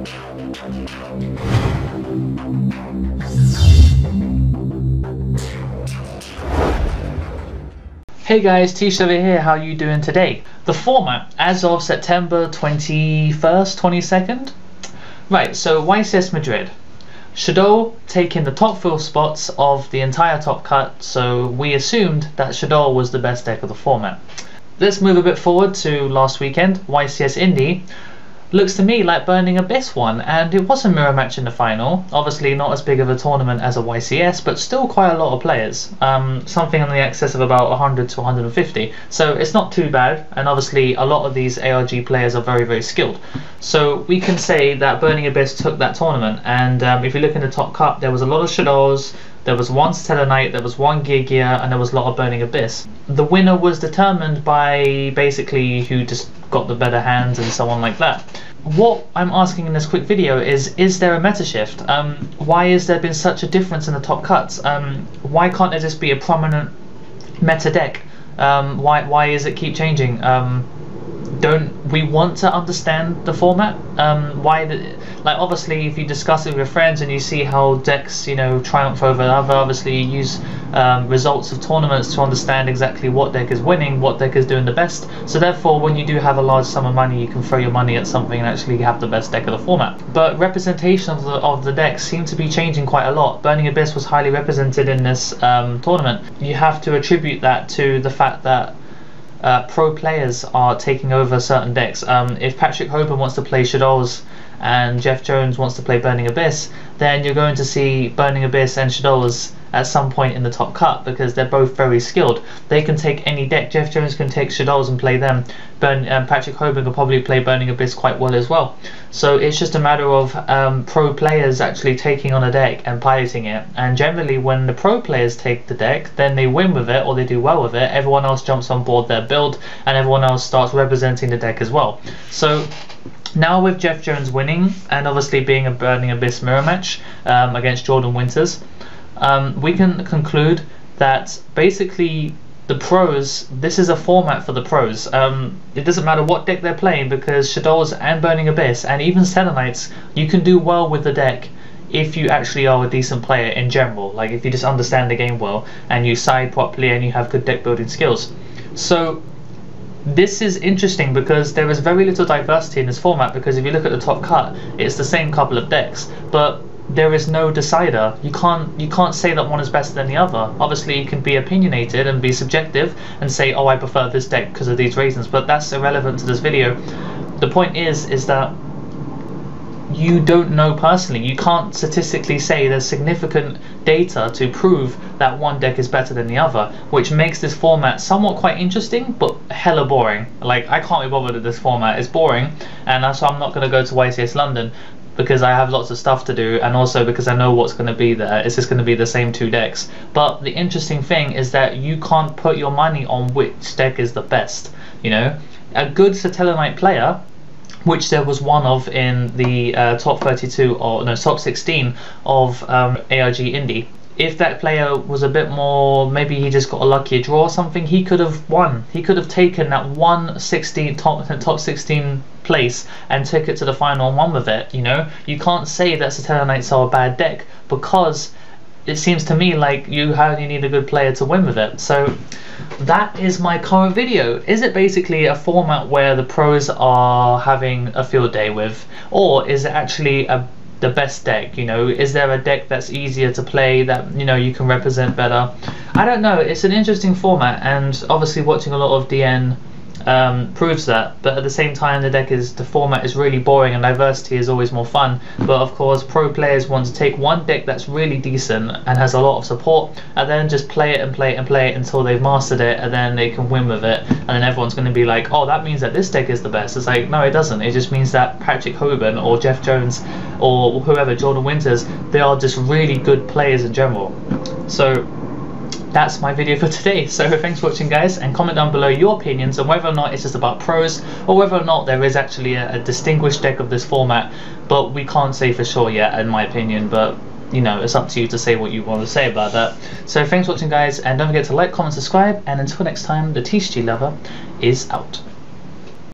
Hey guys, Thetcglover here, how are you doing today? The format as of September 21st, 22nd? Right, so YCS Madrid. Shadow taking the top 4 spots of the entire top cut, so we assumed that Shadow was the best deck of the format. Let's move a bit forward to last weekend. YCS Indy looks to me like Burning Abyss won, and it was a mirror match in the final. Obviously not as big of a tournament as a YCS, but still quite a lot of players. Something in the excess of about 100 to 150. So it's not too bad, and obviously a lot of these ARG players are very, very skilled. So we can say that Burning Abyss took that tournament, and if you look in the top cup, there was a lot of Shadows, there was one Stellar Knight, there was one Gear, and there was a lot of Burning Abyss. The winner was determined by basically who just got the better hands and so on like that. What I'm asking in this quick video is there a meta shift? Why has there been such a difference in the top cuts? Why can't there just be a prominent meta deck? Why is it keep changing? Don't we want to understand the format? Like obviously if you discuss it with your friends and you see how decks, you know, triumph over other, obviously you use results of tournaments to understand exactly what deck is winning, what deck is doing the best. So therefore when you do have a large sum of money, you can throw your money at something and actually have the best deck of the format. But representation of the decks seem to be changing quite a lot. Burning Abyss was highly represented in this tournament. You have to attribute that to the fact that pro players are taking over certain decks. If Patrick Hoban wants to play Shadows and Jeff Jones wants to play Burning Abyss, then you're going to see Burning Abyss and Shadows at some point in the top cut, because they're both very skilled. They can take any deck. Jeff Jones can take Shadows and play them. Patrick Hoban can probably play Burning Abyss quite well as well. So it's just a matter of pro players actually taking on a deck and piloting it. And generally when the pro players take the deck, then they win with it or they do well with it. Everyone else jumps on board their build and everyone else starts representing the deck as well. So now with Jeff Jones winning and obviously being a Burning Abyss mirror match against Jordan Winters, we can conclude that basically the pros, this is a format for the pros. It doesn't matter what deck they're playing, because Shadows and Burning Abyss and even Stellar Knights, you can do well with the deck if you actually are a decent player in general. Like if you just understand the game well and you side properly and you have good deck building skills. So this is interesting because there is very little diversity in this format, because if you look at the top cut, it's the same couple of decks, but there is no decider. You can't say that one is better than the other. Obviously you can be opinionated and be subjective and say, oh, I prefer this deck because of these reasons, but that's irrelevant to this video. The point is that you don't know personally. You can't statistically say there's significant data to prove that one deck is better than the other, which makes this format somewhat quite interesting but hella boring. Like I can't be bothered with this format. It's boring, and so I'm not going to go to YCS London because I have lots of stuff to do, and also because I know what's going to be there. It's just going to be the same 2 decks. But the interesting thing is that you can't put your money on which deck is the best. You know, a good Stellar Knight player, which there was one of in the top 32 or no, top 16 of ARG Indy. If that player was a bit more, maybe he just got a luckier draw or something, he could have won. He could have taken that top 16 place and took it to the final and won with it. You know, you can't say that Stellar Knights are a bad deck, because it seems to me like you only need a good player to win with it. So that is my current video. Is it basically a format where the pros are having a field day with, or is it actually the best deck? You know, is there a deck that's easier to play that, you know, you can represent better? I don't know. It's an interesting format, and obviously watching a lot of DN proves that, but at the same time the format is really boring and diversity is always more fun. But of course pro players want to take one deck that's really decent and has a lot of support, and then just play it and play it and play it until they've mastered it, and then they can win with it, and then everyone's going to be like, oh, that means that this deck is the best. It's like, no, it doesn't. It just means that Patrick Hoban or Jeff Jones or whoever, Jordan Winters, they are just really good players in general. So that's my video for today. So thanks for watching, guys, and comment down below your opinions on whether or not it's just about pros, or whether or not there is actually a distinguished deck of this format, but we can't say for sure yet, in my opinion. But you know, it's up to you to say what you want to say about that. So thanks for watching, guys, and don't forget to like, comment, subscribe, and until next time, the Thetcglover is out.